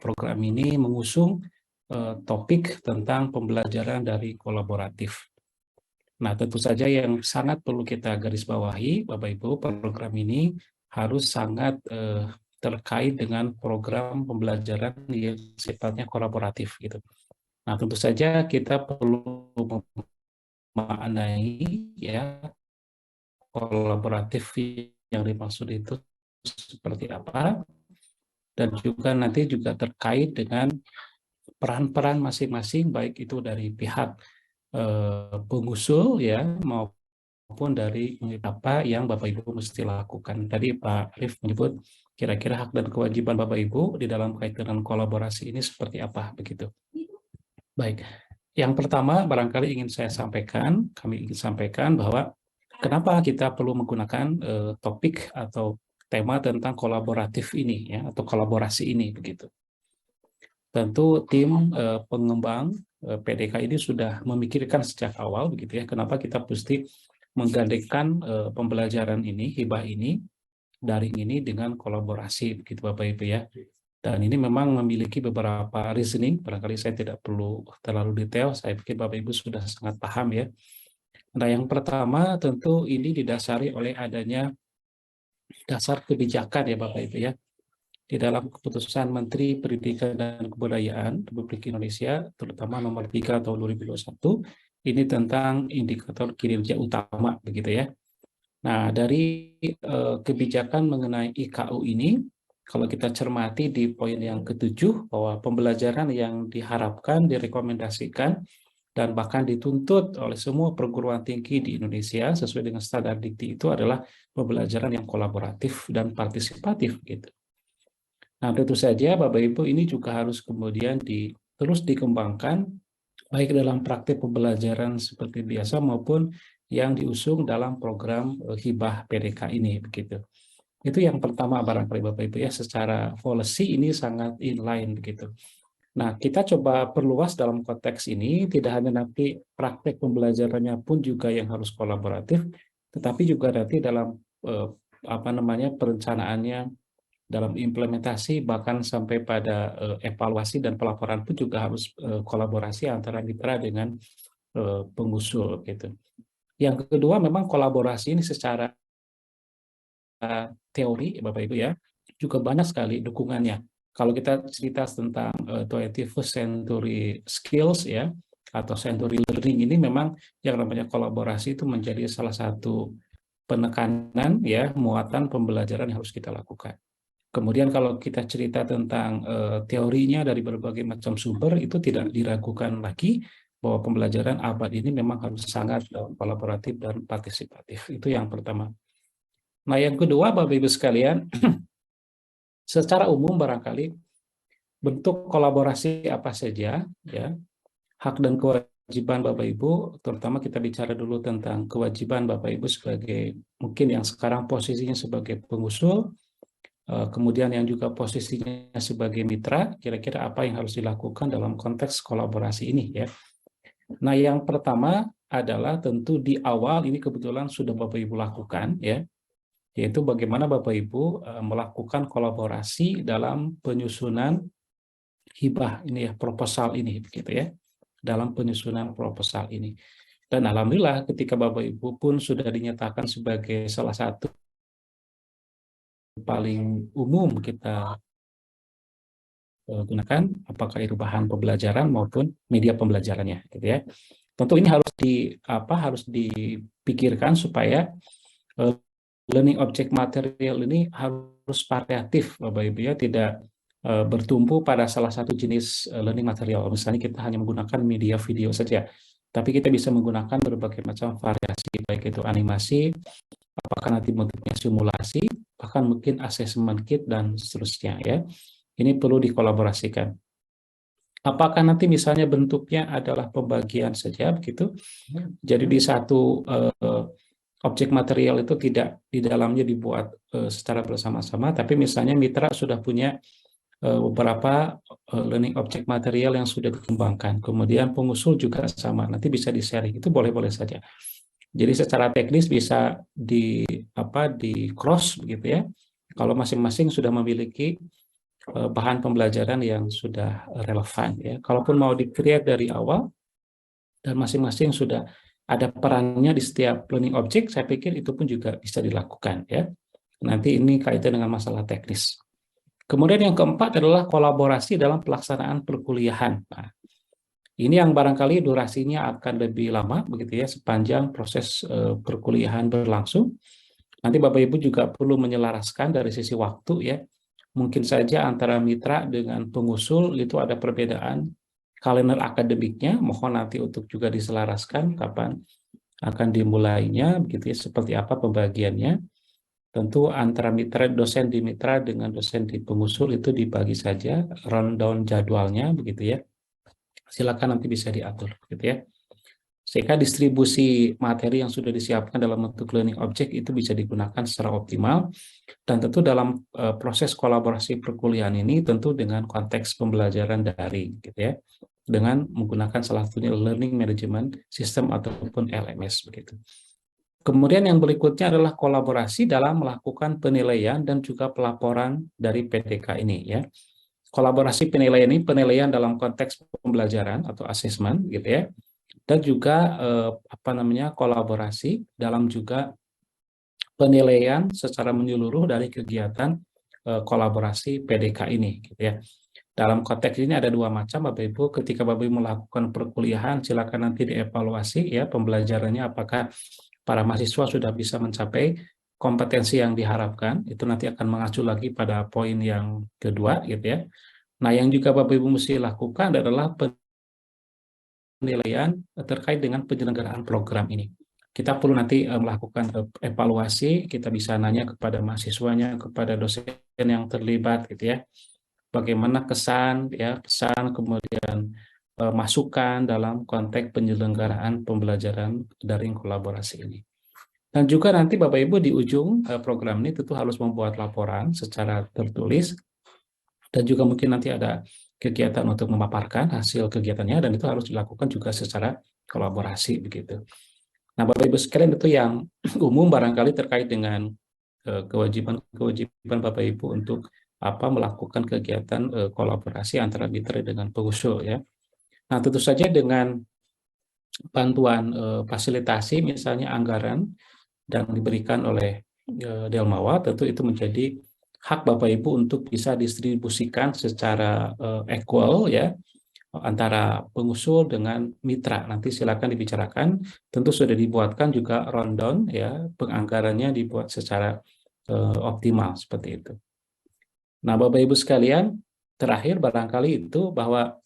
program ini mengusung topik tentang pembelajaran dari kolaboratif. Nah, tentu saja yang sangat perlu kita garis bawahi, Bapak Ibu, program ini harus sangat terkait dengan program pembelajaran yang sifatnya kolaboratif gitu. Nah, tentu saja kita perlu memaknai ya kolaboratif yang dimaksud itu seperti apa, dan juga nanti juga terkait dengan peran-peran masing-masing, baik itu dari pihak pengusul ya maupun dari apa yang Bapak Ibu mesti lakukan. Tadi Pak Arif menyebut kira-kira hak dan kewajiban Bapak Ibu di dalam kaitan dengan kolaborasi ini seperti apa begitu. Baik, yang pertama barangkali kami ingin sampaikan bahwa kenapa kita perlu menggunakan topik atau tema tentang kolaboratif ini ya atau kolaborasi ini begitu. Tentu tim pengembang PDK ini sudah memikirkan sejak awal begitu ya, kenapa kita mesti menggandengkan pembelajaran ini, hibah ini, daring ini dengan kolaborasi begitu Bapak Ibu ya. Dan ini memang memiliki beberapa reasoning, barangkali saya tidak perlu terlalu detail, saya pikir Bapak Ibu sudah sangat paham ya. Nah, yang pertama tentu ini didasari oleh adanya dasar kebijakan ya Bapak Ibu ya. Di dalam keputusan Menteri Pendidikan dan Kebudayaan Republik Indonesia, terutama nomor 3 tahun 2021, ini tentang indikator kinerja utama begitu ya. Nah, dari kebijakan mengenai IKU ini, kalau kita cermati di poin yang ke-7, bahwa pembelajaran yang diharapkan, direkomendasikan, dan bahkan dituntut oleh semua perguruan tinggi di Indonesia sesuai dengan standar dikti itu adalah pembelajaran yang kolaboratif dan partisipatif gitu. Nah, tentu saja Bapak Ibu ini juga harus kemudian terus dikembangkan baik dalam praktik pembelajaran seperti biasa maupun yang diusung dalam program hibah PDK ini begitu. Itu yang pertama barangkali Bapak Ibu ya, secara policy ini sangat inline begitu. Nah, kita coba perluas dalam konteks ini, tidak hanya nanti praktek pembelajarannya pun juga yang harus kolaboratif, tetapi juga nanti dalam perencanaannya, dalam implementasi, bahkan sampai pada evaluasi dan pelaporan pun juga harus kolaborasi antara mitra dengan pengusul gitu. Yang kedua memang kolaborasi ini secara teori Bapak Ibu ya juga banyak sekali dukungannya. Kalau kita cerita tentang 21st century skills ya atau century learning, ini memang yang namanya kolaborasi itu menjadi salah satu penekanan ya muatan pembelajaran yang harus kita lakukan. Kemudian kalau kita cerita tentang teorinya dari berbagai macam sumber, itu tidak diragukan lagi bahwa pembelajaran abad ini memang harus sangat kolaboratif dan partisipatif. Itu yang pertama. Nah, yang kedua Bapak Ibu sekalian, secara umum barangkali bentuk kolaborasi apa saja ya, hak dan kewajiban Bapak Ibu, terutama kita bicara dulu tentang kewajiban Bapak Ibu sebagai mungkin yang sekarang posisinya sebagai pengusul, kemudian yang juga posisinya sebagai mitra, kira-kira apa yang harus dilakukan dalam konteks kolaborasi ini ya. Nah, yang pertama adalah tentu di awal ini kebetulan sudah Bapak Ibu lakukan ya, yaitu bagaimana Bapak Ibu melakukan kolaborasi dalam penyusunan hibah ini ya, proposal ini begitu ya, dalam penyusunan proposal ini. Dan alhamdulillah ketika Bapak Ibu pun sudah dinyatakan sebagai salah satu paling umum kita gunakan, apakah itu bahan pembelajaran maupun media pembelajarannya gitu ya. Tentu ini harus dipikirkan supaya learning object material ini harus variatif Bapak Ibu ya, tidak bertumpu pada salah satu jenis learning material. Misalnya kita hanya menggunakan media video saja, tapi kita bisa menggunakan berbagai macam variasi, baik itu animasi, apakah nanti bentuknya simulasi, bahkan mungkin assessment kit dan seterusnya ya. Ini perlu dikolaborasikan. Apakah nanti misalnya bentuknya adalah pembagian saja begitu? Jadi di satu objek material itu tidak di dalamnya dibuat secara bersama-sama, tapi misalnya mitra sudah punya beberapa learning object material yang sudah dikembangkan. Kemudian pengusul juga sama, nanti bisa di-sharing. Itu boleh-boleh saja. Jadi secara teknis bisa di cross begitu ya. Kalau masing-masing sudah memiliki bahan pembelajaran yang sudah relevan ya. Kalaupun mau di-create dari awal dan masing-masing sudah ada perannya di setiap learning object, saya pikir itu pun juga bisa dilakukan ya. Nanti ini kaitan dengan masalah teknis. Kemudian yang keempat adalah kolaborasi dalam pelaksanaan perkuliahan. Nah, ini yang barangkali durasinya akan lebih lama begitu ya, sepanjang proses perkuliahan berlangsung. Nanti Bapak Ibu juga perlu menyelaraskan dari sisi waktu ya. Mungkin saja antara mitra dengan pengusul itu ada perbedaan kalender akademiknya, mohon nanti untuk juga diselaraskan kapan akan dimulainya, begitu ya, seperti apa pembagiannya. Tentu antara mitra, dosen di mitra dengan dosen di pengusul itu dibagi saja rundown jadwalnya, begitu ya. Silakan nanti bisa diatur, gitu ya. Sehingga distribusi materi yang sudah disiapkan dalam bentuk learning object itu bisa digunakan secara optimal, dan tentu dalam proses kolaborasi perkuliahan ini tentu dengan konteks pembelajaran daring, gitu ya, dengan menggunakan salah satunya learning management system ataupun LMS begitu. Kemudian yang berikutnya adalah kolaborasi dalam melakukan penilaian dan juga pelaporan dari PDK ini ya. Kolaborasi penilaian ini penilaian dalam konteks pembelajaran atau assessment gitu ya. Dan juga kolaborasi dalam juga penilaian secara menyeluruh dari kegiatan kolaborasi PDK ini gitu ya. Dalam konteks ini ada dua macam Bapak Ibu. Ketika Bapak Ibu melakukan perkuliahan, silakan nanti dievaluasi ya pembelajarannya, apakah para mahasiswa sudah bisa mencapai kompetensi yang diharapkan. Itu nanti akan mengacu lagi pada poin yang kedua gitu ya. Nah, yang juga Bapak Ibu mesti lakukan adalah penilaian terkait dengan penyelenggaraan program ini. Kita perlu nanti melakukan evaluasi, kita bisa nanya kepada mahasiswanya, kepada dosen yang terlibat gitu ya. Bagaimana kesan ya, pesan, kemudian masukan dalam konteks penyelenggaraan pembelajaran daring kolaborasi ini. Dan juga nanti Bapak Ibu di ujung program ini tentu harus membuat laporan secara tertulis, dan juga mungkin nanti ada kegiatan untuk memaparkan hasil kegiatannya, dan itu harus dilakukan juga secara kolaborasi begitu. Nah, Bapak Ibu sekalian, itu yang umum barangkali terkait dengan kewajiban Bapak Ibu untuk melakukan kegiatan kolaborasi antara mitra dengan pengusul ya. Nah, tentu saja dengan bantuan fasilitasi misalnya anggaran dan diberikan oleh Delmawa, tentu itu menjadi hak Bapak Ibu untuk bisa distribusikan secara equal ya antara pengusul dengan mitra. Nanti silakan dibicarakan. Tentu sudah dibuatkan juga rundown ya, penganggarannya dibuat secara optimal seperti itu. Nah, Bapak Ibu sekalian, terakhir barangkali itu bahwa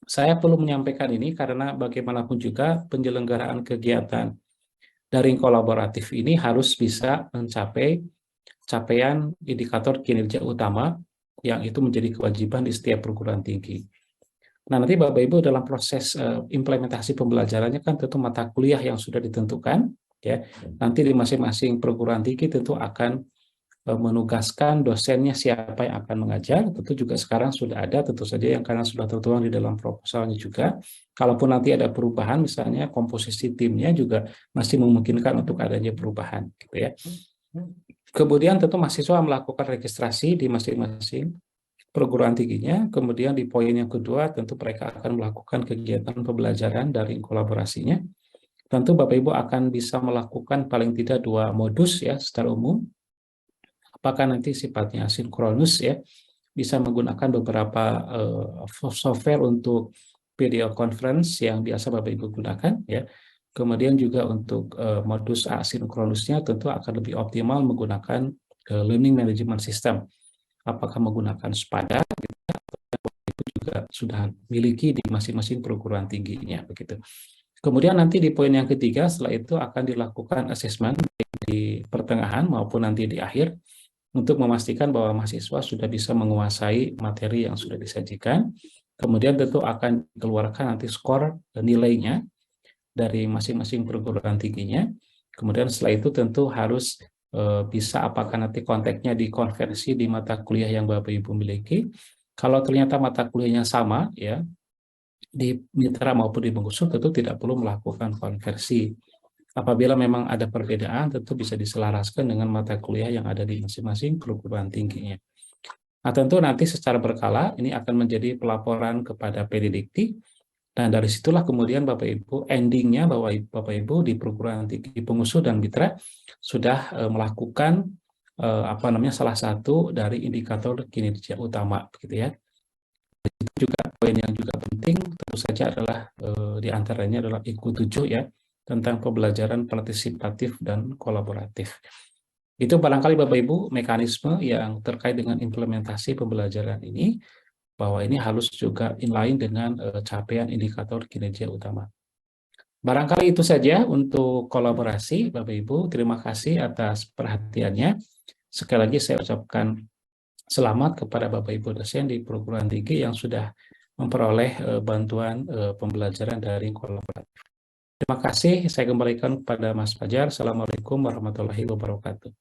saya perlu menyampaikan ini karena bagaimanapun juga penyelenggaraan kegiatan daring kolaboratif ini harus bisa mencapai capaian indikator kinerja utama yang itu menjadi kewajiban di setiap perguruan tinggi. Nah, nanti Bapak Ibu dalam proses implementasi pembelajarannya kan tentu mata kuliah yang sudah ditentukan ya. Nanti di masing-masing perguruan tinggi tentu akan menugaskan dosennya siapa yang akan mengajar. Tentu juga sekarang sudah ada tentu saja yang karena sudah tertuang di dalam proposalnya juga. Kalaupun nanti ada perubahan misalnya komposisi timnya juga masih memungkinkan untuk adanya perubahan gitu ya. Kemudian tentu mahasiswa melakukan registrasi di masing-masing perguruan tingginya. Kemudian di poin yang kedua tentu mereka akan melakukan kegiatan pembelajaran dari kolaborasinya. Tentu Bapak Ibu akan bisa melakukan paling tidak 2 modus ya secara umum. Apakah nanti sifatnya sinkronus ya, bisa menggunakan beberapa software untuk video conference yang biasa Bapak Ibu gunakan ya. Kemudian juga untuk modus asinkronusnya tentu akan lebih optimal menggunakan learning management system. Apakah menggunakan SPADA itu juga sudah miliki di masing-masing perguruan tingginya begitu. Kemudian nanti di poin yang ketiga setelah itu akan dilakukan assessment di pertengahan maupun nanti di akhir untuk memastikan bahwa mahasiswa sudah bisa menguasai materi yang sudah disajikan. Kemudian tentu akan dikeluarkan nanti skor nilainya dari masing-masing perguruan tingginya. Kemudian setelah itu tentu harus bisa apakah nanti konteksnya dikonversi di mata kuliah yang Bapak Ibu miliki. Kalau ternyata mata kuliahnya sama ya di mitra maupun di pengusul, tentu tidak perlu melakukan konversi. Apabila memang ada perbedaan, tentu bisa diselaraskan dengan mata kuliah yang ada di masing-masing perguruan tingginya. Nah, tentu nanti secara berkala ini akan menjadi pelaporan kepada PD Dikti. Dan dari situlah kemudian Bapak Ibu, endingnya bahwa Bapak Ibu di perguruan tinggi pengusul dan mitra sudah melakukan salah satu dari indikator kinerja utama, begitu ya. Itu juga poin yang juga penting tentu saja adalah di antaranya adalah IQ 7 ya, tentang pembelajaran partisipatif dan kolaboratif. Itu barangkali Bapak Ibu mekanisme yang terkait dengan implementasi pembelajaran ini, bahwa ini harus juga inline dengan capaian indikator kinerja utama. Barangkali itu saja untuk kolaborasi, Bapak Ibu. Terima kasih atas perhatiannya. Sekali lagi saya ucapkan selamat kepada Bapak Ibu dosen di perguruan tinggi yang sudah memperoleh bantuan pembelajaran daring kolaboratif. Terima kasih. Saya kembalikan kepada Mas Fajar. Assalamualaikum warahmatullahi wabarakatuh.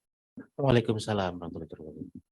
Waalaikumsalam warahmatullahi wabarakatuh.